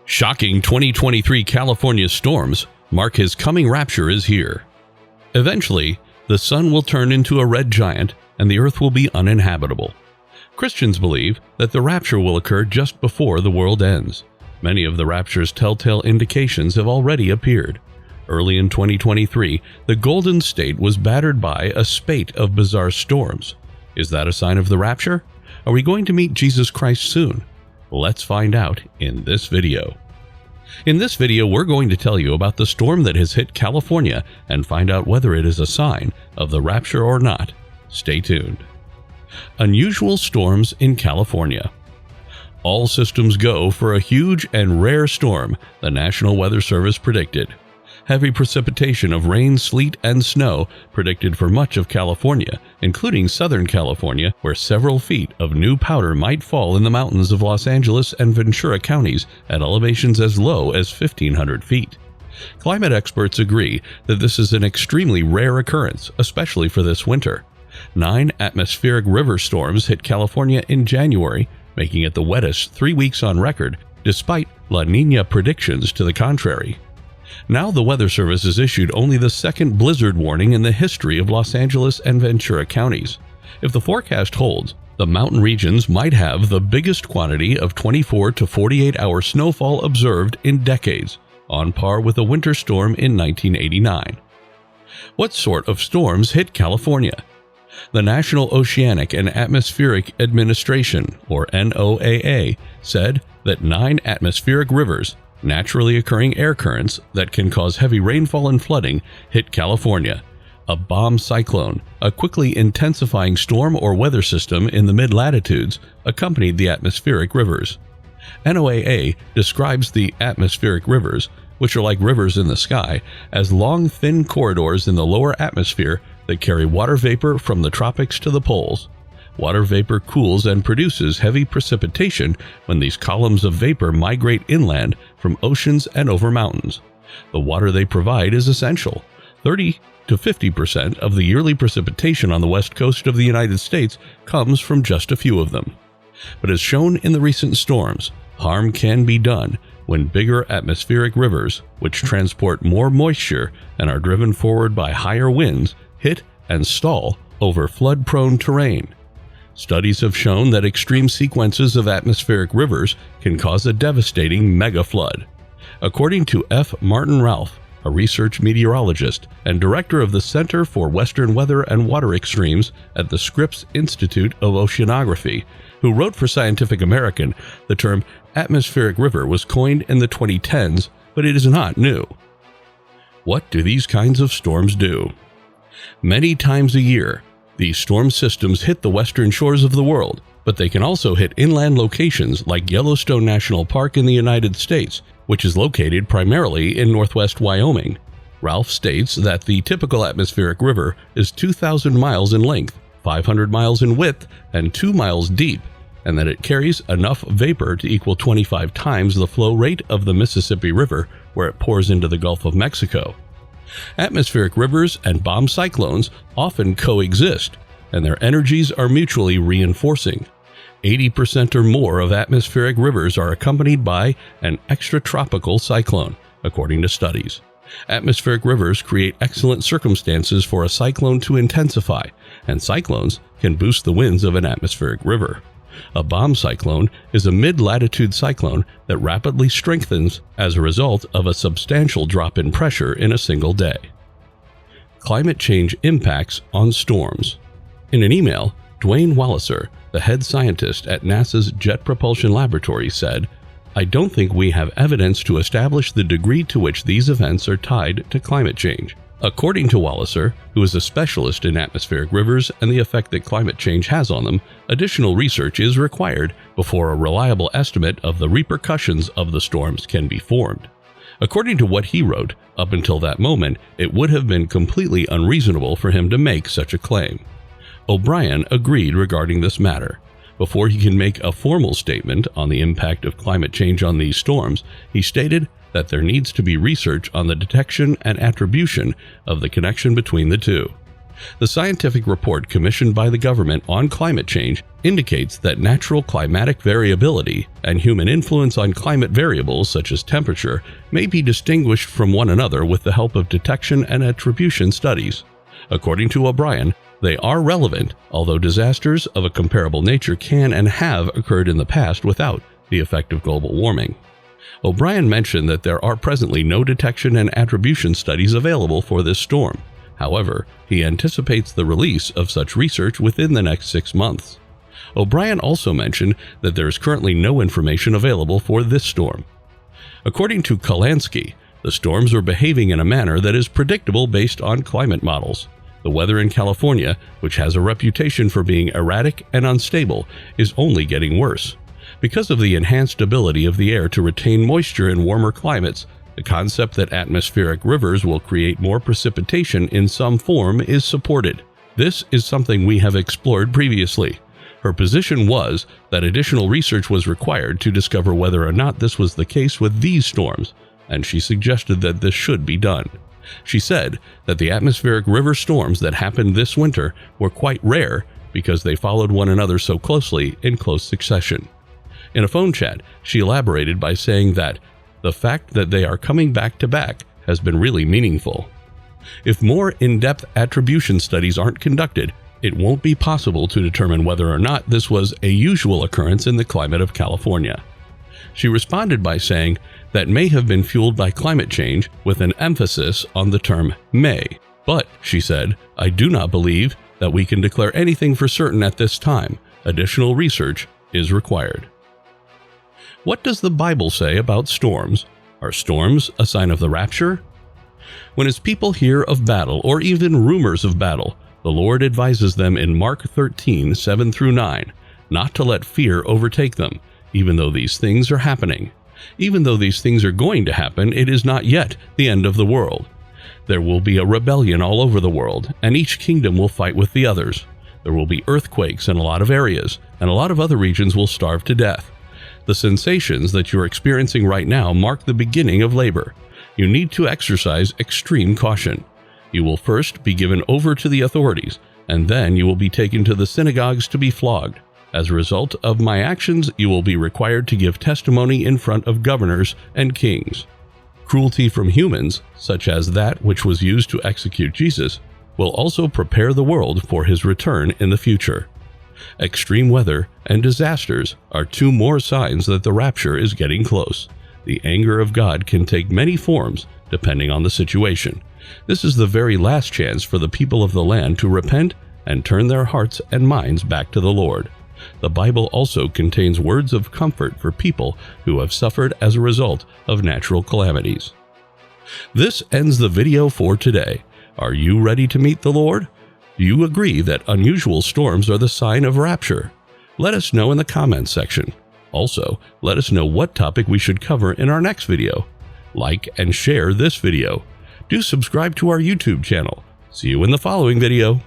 Shocking 2023 California storms mark his coming rapture is here. Eventually, the sun will turn into a red giant and the earth will be uninhabitable. Christians believe that the rapture will occur just before the world ends. Many of the rapture's telltale indications have already appeared. Early in 2023, the Golden State was battered by a spate of bizarre storms. Is that a sign of the rapture? Are we going to meet Jesus Christ soon? Let's find out in this video. In this video, we're going to tell you about the storm that has hit California and find out whether it is a sign of the rapture or not. Stay tuned. Unusual storms in California. All systems go for a huge and rare storm, the National Weather Service predicted. Heavy precipitation of rain, sleet, and snow predicted for much of California, including Southern California, where several feet of new powder might fall in the mountains of Los Angeles and Ventura counties at elevations as low as 1,500 feet. Climate experts agree that this is an extremely rare occurrence, especially for this winter. 9 atmospheric river storms hit California in January, making it the wettest 3 weeks on record, despite La Niña predictions to the contrary. Now the Weather Service has issued only the second blizzard warning in the history of Los Angeles and Ventura counties. If the forecast holds, the mountain regions might have the biggest quantity of 24 to 48-hour snowfall observed in decades, on par with a winter storm in 1989. What sort of storms hit California? The National Oceanic and Atmospheric Administration, or NOAA, said that 9 atmospheric rivers, naturally occurring air currents that can cause heavy rainfall and flooding, hit California. A bomb cyclone, a quickly intensifying storm or weather system in the mid-latitudes, accompanied the atmospheric rivers. NOAA describes the atmospheric rivers, which are like rivers in the sky, as long, thin corridors in the lower atmosphere that carry water vapor from the tropics to the poles. Water vapor cools and produces heavy precipitation when these columns of vapor migrate inland from oceans and over mountains. The water they provide is essential. 30 to 50% of the yearly precipitation on the west coast of the United States comes from just a few of them. But as shown in the recent storms, harm can be done when bigger atmospheric rivers, which transport more moisture and are driven forward by higher winds, hit and stall over flood-prone terrain. Studies have shown that extreme sequences of atmospheric rivers can cause a devastating mega flood. According to F. Martin Ralph, a research meteorologist and director of the Center for Western Weather and Water Extremes at the Scripps Institute of Oceanography, who wrote for Scientific American, the term atmospheric river was coined in the 2010s, but it is not new. What do these kinds of storms do? Many times a year, these storm systems hit the western shores of the world, but they can also hit inland locations like Yellowstone National Park in the United States, which is located primarily in northwest Wyoming. Ralph states that the typical atmospheric river is 2,000 miles in length, 500 miles in width, and 2 miles deep, and that it carries enough vapor to equal 25 times the flow rate of the Mississippi River where it pours into the Gulf of Mexico. Atmospheric rivers and bomb cyclones often coexist, and their energies are mutually reinforcing. 80% or more of atmospheric rivers are accompanied by an extratropical cyclone, according to studies. Atmospheric rivers create excellent circumstances for a cyclone to intensify, and cyclones can boost the winds of an atmospheric river. A bomb cyclone is a mid-latitude cyclone that rapidly strengthens as a result of a substantial drop in pressure in a single day. Climate change impacts on storms. In an email, Dwayne Walliser, the head scientist at NASA's Jet Propulsion Laboratory, said, "I don't think we have evidence to establish the degree to which these events are tied to climate change." According to Walliser, who is a specialist in atmospheric rivers and the effect that climate change has on them, additional research is required before a reliable estimate of the repercussions of the storms can be formed. According to what he wrote, up until that moment, it would have been completely unreasonable for him to make such a claim. O'Brien agreed regarding this matter. Before he can make a formal statement on the impact of climate change on these storms, he stated that there needs to be research on the detection and attribution of the connection between the two. The scientific report commissioned by the government on climate change indicates that natural climatic variability and human influence on climate variables such as temperature may be distinguished from one another with the help of detection and attribution studies. According to O'Brien, they are relevant, although disasters of a comparable nature can and have occurred in the past without the effect of global warming. O'Brien mentioned that there are presently no detection and attribution studies available for this storm. However, he anticipates the release of such research within the next 6 months. O'Brien also mentioned that there is currently no information available for this storm. According to Kalansky, the storms are behaving in a manner that is predictable based on climate models. The weather in California, which has a reputation for being erratic and unstable, is only getting worse. Because of the enhanced ability of the air to retain moisture in warmer climates, the concept that atmospheric rivers will create more precipitation in some form is supported. This is something we have explored previously. Her position was that additional research was required to discover whether or not this was the case with these storms, and she suggested that this should be done. She said that the atmospheric river storms that happened this winter were quite rare because they followed one another so closely in close succession. In a phone chat, she elaborated by saying that the fact that they are coming back to back has been really meaningful. If more in-depth attribution studies aren't conducted, it won't be possible to determine whether or not this was a usual occurrence in the climate of California. She responded by saying that may have been fueled by climate change with an emphasis on the term may. But, she said, I do not believe that we can declare anything for certain at this time. Additional research is required. What does the Bible say about storms? Are storms a sign of the rapture? When his people hear of battle or even rumors of battle, the Lord advises them in Mark 13:7-9 not to let fear overtake them, even though these things are happening. Even though these things are going to happen, it is not yet the end of the world. There will be a rebellion all over the world, and each kingdom will fight with the others. There will be earthquakes in a lot of areas, and a lot of other regions will starve to death. The sensations that you're experiencing right now mark the beginning of labor. You need to exercise extreme caution. You will first be given over to the authorities, and then you will be taken to the synagogues to be flogged. As a result of my actions, you will be required to give testimony in front of governors and kings. Cruelty from humans, such as that which was used to execute Jesus, will also prepare the world for his return in the future. Extreme weather and disasters are 2 more signs that the rapture is getting close. The anger of God can take many forms depending on the situation. This is the very last chance for the people of the land to repent and turn their hearts and minds back to the Lord. The Bible also contains words of comfort for people who have suffered as a result of natural calamities. This ends the video for today. Are you ready to meet the Lord? Do you agree that unusual storms are the sign of rapture? Let us know in the comments section. Also, let us know what topic we should cover in our next video. Like and share this video. Do subscribe to our YouTube channel. See you in the following video.